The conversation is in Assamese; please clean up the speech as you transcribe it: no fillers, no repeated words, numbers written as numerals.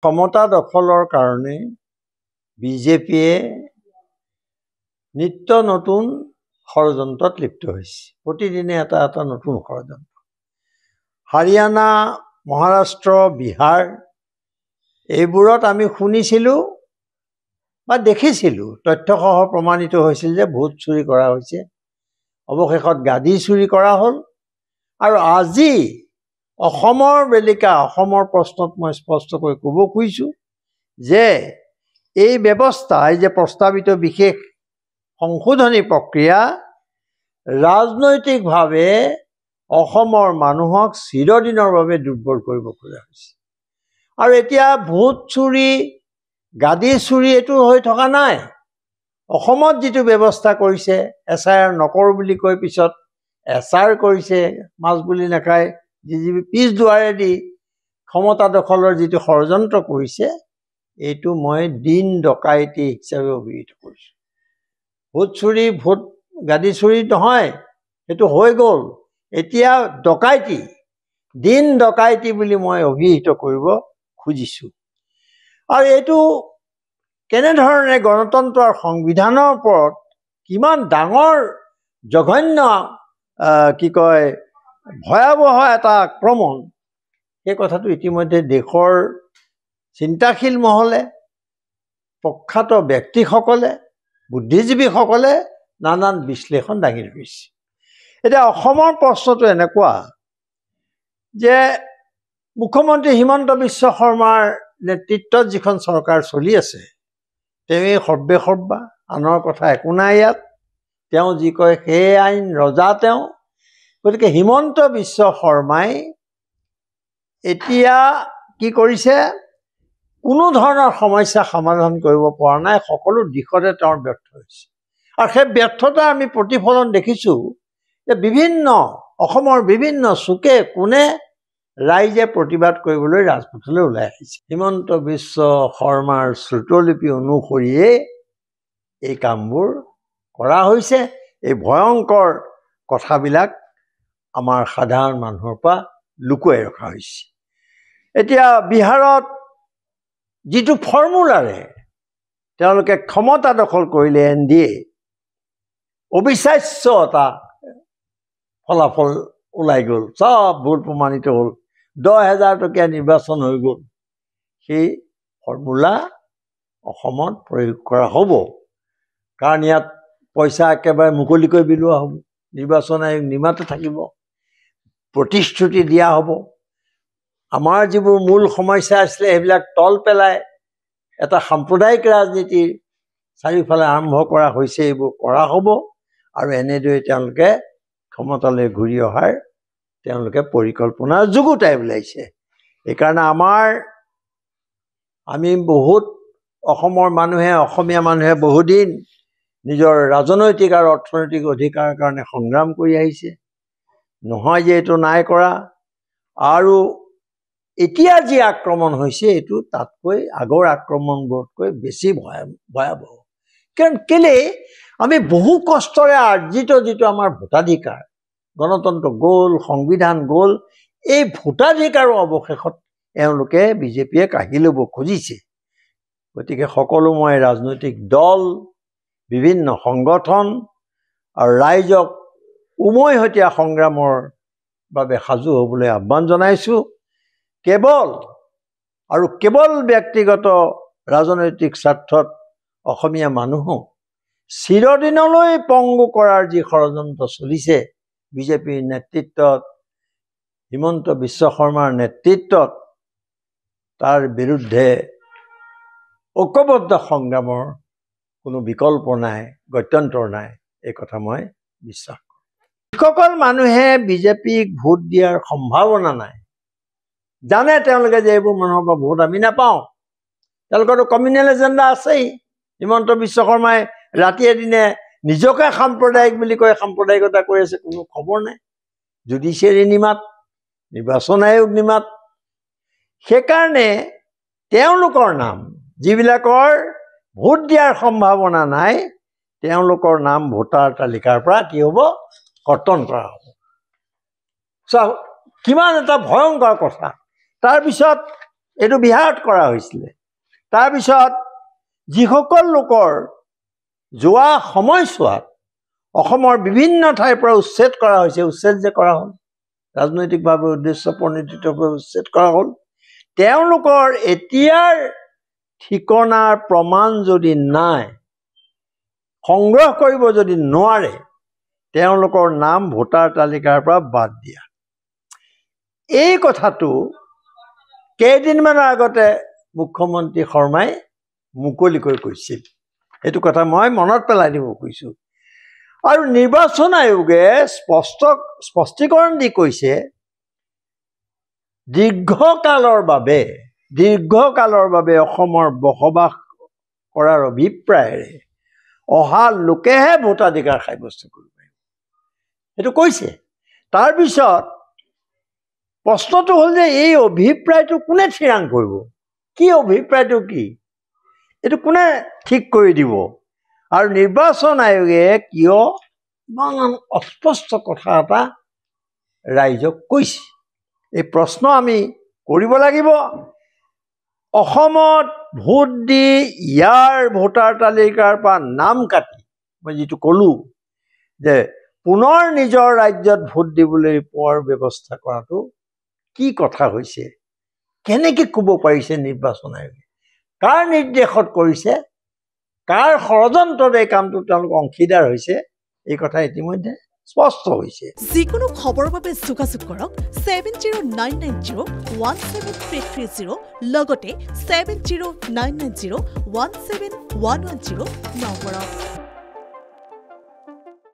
ক্ষমতা দখলৰ কাৰণে বিজেপিয়ে নিত্য নতুন ষড়যন্ত্ৰত লিপ্ত হৈছে। প্ৰতিদিনে এটা এটা নতুন ষড়যন্ত্ৰ। হাৰিয়ানা, মহাৰাষ্ট্ৰ, বিহাৰ এইবোৰত আমি শুনিছিলোঁ বা দেখিছিলোঁ, তথ্যসহ প্ৰমাণিত হৈছিল যে ভোট চুৰি কৰা হৈছে। অৱশেষত গাদী চুৰি কৰা হ'ল। আৰু আজি অসমৰ বেলিকা, অসমৰ প্ৰশ্নত মই স্পষ্টকৈ ক'ব খুজিছোঁ যে এই ব্যৱস্থা, এই যে প্ৰস্তাৱিত বিশেষ সংশোধনী প্ৰক্ৰিয়া ৰাজনৈতিকভাৱে অসমৰ মানুহক চিৰদিনৰ বাবে দুৰ্বল কৰিব খোজা হৈছে। আৰু এতিয়া ভোট চুৰি, গাদী চুৰি এইটো হৈ থকা নাই। অসমত যিটো ব্যৱস্থা কৰিছে, SIR নকৰোঁ বুলি কৈ পিছত SIR কৰিছে, মাছ বুলি নাখায়, পিছ দুৱাৰেদি ক্ষমতা দখলৰ যিটো ষড়যন্ত্ৰ কৰিছে, এইটো মই দিন ডকাইতি হিচাপে অভিহিত কৰিছোঁ। ভোট চুৰি, গাদী চুৰি নহয়, সেইটো হৈ গ'ল। এতিয়া ডকাইতি, দিন ডকাইতি বুলি মই অভিহিত কৰিব খুজিছোঁ। আৰু এইটো কেনেধৰণে গণতন্ত্ৰ আৰু সংবিধানৰ ওপৰত কিমান ডাঙৰ জঘন্য ভয়াৱহ এটা আক্ৰমণ, সেই কথাটো ইতিমধ্যে দেশৰ চিন্তাশীল মহলে, প্ৰখ্যাত ব্যক্তিসকলে, বুদ্ধিজীৱীসকলে নানান বিশ্লেষণ দাঙি ধৰিছে। এতিয়া অসমৰ প্ৰশ্নটো এনেকুৱা যে মুখ্যমন্ত্ৰী হিমন্ত বিশ্ব শৰ্মাৰ নেতৃত্বত যিখন চৰকাৰ চলি আছে, তেওঁৱেই সৰ্বেসৰ্বা, আনৰ কথা একো নাই ইয়াত। তেওঁ যি কয় সেই আইন ৰজা তেওঁ। গতিকে হিমন্ত বিশ্ব শৰ্মাই এতিয়া কি কৰিছে, কোনো ধৰণৰ সমস্যা সমাধান কৰিব পৰা নাই, সকলো দিশতে তেওঁৰ ব্যৰ্থ হৈছে। আৰু সেই ব্যৰ্থতা আমি প্ৰতিফলন দেখিছোঁ যে অসমৰ বিভিন্ন চুকে কোণে ৰাইজে প্ৰতিবাদ কৰিবলৈ ৰাজপথলৈ ওলাই আহিছে। হিমন্ত বিশ্ব শৰ্মাৰ শ্ৰুতলিপি অনুসৰিয়ে এই কামবোৰ কৰা হৈছে। এই ভয়ংকৰ কথাবিলাক আমাৰ সাধাৰণ মানুহৰ পৰা লুকুৱাই ৰখা হৈছে। এতিয়া বিহাৰত যিটো ফৰ্মুলাৰে তেওঁলোকে ক্ষমতা দখল কৰিলে, NDA, অবিশ্বাস্য এটা ফলাফল ওলাই গ'ল, চব ভুল প্ৰমাণিত হ'ল, 10,000 টকীয়া নিৰ্বাচন হৈ গ'ল। সেই ফৰ্মুলা অসমত প্ৰয়োগ কৰা হ'ব, কাৰণ ইয়াত পইচা একেবাৰে মুকলিকৈ বিলোৱা হ'ব, নিৰ্বাচন আয়োগ নিমাতে থাকিব, প্ৰতিশ্ৰুতি দিয়া হ'ব। আমাৰ যিবোৰ মূল সমস্যা আছিলে সেইবিলাক তল পেলাই এটা সাম্প্ৰদায়িক ৰাজনীতিৰ চাৰিওফালে আৰম্ভ কৰা হৈছে, এইবোৰ কৰা হ'ব। আৰু এনেদৰে তেওঁলোকে ক্ষমতালৈ ঘূৰি অহাৰ তেওঁলোকে পৰিকল্পনা যুগুতাই ওলাইছে। সেইকাৰণে আমি অসমৰ মানুহে, অসমীয়া মানুহে বহুদিন নিজৰ ৰাজনৈতিক আৰু অৰ্থনৈতিক অধিকাৰৰ কাৰণে সংগ্ৰাম কৰি আহিছে। নহয় যে এইটো নাই কৰা। আৰু এতিয়া যি আক্ৰমণ হৈছে, এইটো তাতকৈ আগৰ আক্ৰমণবোৰতকৈ বেছি ভয়াৱহ। কেলে আমি বহু কষ্টৰে আৰ্জিত যিটো আমাৰ ভোটাধিকাৰ, গণতন্ত্ৰ গ'ল, সংবিধান গ'ল, এই ভোটাধিকাৰৰ অৱশেষত এওঁলোকে বিজেপিয়ে কাঢ়ি ল'ব খুজিছে। গতিকে সকলো মই ৰাজনৈতিক দল, বিভিন্ন সংগঠন আৰু ৰাইজক উমৈহতীয়া সংগ্ৰামৰ বাবে সাজু হ'বলৈ আহ্বান জনাইছোঁ। কেৱল ব্যক্তিগত ৰাজনৈতিক স্বাৰ্থত অসমীয়া মানুহক চিৰদিনলৈ পংগু কৰাৰ যি ষড়যন্ত্ৰ চলিছে বিজেপিৰ নেতৃত্বত, হিমন্ত বিশ্ব শৰ্মাৰ নেতৃত্বত, তাৰ বিৰুদ্ধে ঐক্যবদ্ধ সংগ্ৰামৰ কোনো বিকল্প নাই, গত্যন্তৰ নাই, এই কথা মই বিশ্বাস কৰোঁ। যিসকল মানুহে বিজেপিক ভোট দিয়াৰ সম্ভাৱনা নাই, জানে তেওঁলোকে যে এইবোৰ মানুহৰ পৰা ভোট আমি নাপাওঁ, তেওঁলোকৰতো কমিউনেল এজেণ্ডা আছেই। হিমন্ত বিশ্ব শৰ্মাই ৰাতিয়ে দিনে নিজকে সাম্প্ৰদায়িক বুলি কৈ সাম্প্ৰদায়িকতা কৰি আছে, কোনো খবৰ নাই। জুডিচিয়াৰী নিমাত, নিৰ্বাচন আয়োগ নিমাত। সেইকাৰণে তেওঁলোকৰ নাম, যিবিলাকৰ ভোট দিয়াৰ সম্ভাৱনা নাই, তেওঁলোকৰ নাম ভোটাৰ তালিকাৰ পৰা কি হ'ব, কৰ্তন কৰা হ'ব। কিমান এটা ভয়ংকৰ কথা। তাৰপিছত এইটো বিহাৰত কৰা হৈছিলে। তাৰপিছত যিসকল লোকৰ যোৱা সময়ছোৱাত অসমৰ বিভিন্ন ঠাইৰ পৰা উচ্ছেদ কৰা হৈছে, উচ্ছেদ যে কৰা হ'ল, ৰাজনৈতিকভাৱে উদ্দেশ্য প্ৰণোদিতভাৱে উচ্ছেদ কৰা হ'ল, তেওঁলোকৰ এতিয়াৰ ঠিকনাৰ প্ৰমাণ যদি নাই, সংগ্ৰহ কৰিব যদি নোৱাৰে, তেওঁলোকৰ নাম ভোটাৰ তালিকাৰ পৰা বাদ দিয়া। এই কথাটো কেইদিনমানৰ আগতে মুখ্যমন্ত্ৰী শৰ্মাই মুকলিকৈ কৈছিল। এইটো কথা মই মনত পেলাই দিব খুজিছোঁ। আৰু নিৰ্বাচন আয়োগে স্পষ্টীকৰণ দি কৈছে, দীৰ্ঘকালৰ বাবে অসমৰ বসবাস কৰাৰ অভিপ্ৰায়েৰে অহা লোকেহে ভোটাধিকাৰ সাব্যস্ত কৰিব পাৰিব, সেইটো কৈছে। তাৰপিছত প্ৰশ্নটো হ'ল যে এই অভিপ্ৰায়টো কোনে থিৰাং কৰিব? কি অভিপ্ৰায়টো কি? এইটো কোনে ঠিক কৰি দিব? আৰু নিৰ্বাচন আয়োগে কিয় ইমান অস্পষ্ট কথা এটা ৰাইজক কৈছে? এই প্ৰশ্ন আমি কৰিব লাগিব। অসমত ভোট দি ইয়াৰ ভোটাৰ তালিকাৰ পৰা নাম কাটি, মই যিটো ক'লোঁ যে পুনৰ নিজৰ ৰাজ্যত ভোট দিবলৈ পোৱাৰ ব্যৱস্থা কৰাটো কি কথা হৈছে? কেনেকৈ ক'ব পাৰিছে নিৰ্বাচন আয়োগে? কাৰ নিৰ্দেশত কৰিছে? কাৰ ষড়যন্ত্ৰত এই কামটো তেওঁলোক অংশীদাৰ হৈছে? এই কথা ইতিমধ্যে স্পষ্ট হৈছে। যিকোনো খবৰৰ বাবে যোগাযোগ কৰক 7099017330 লগতে 7099017110 নম্বৰত।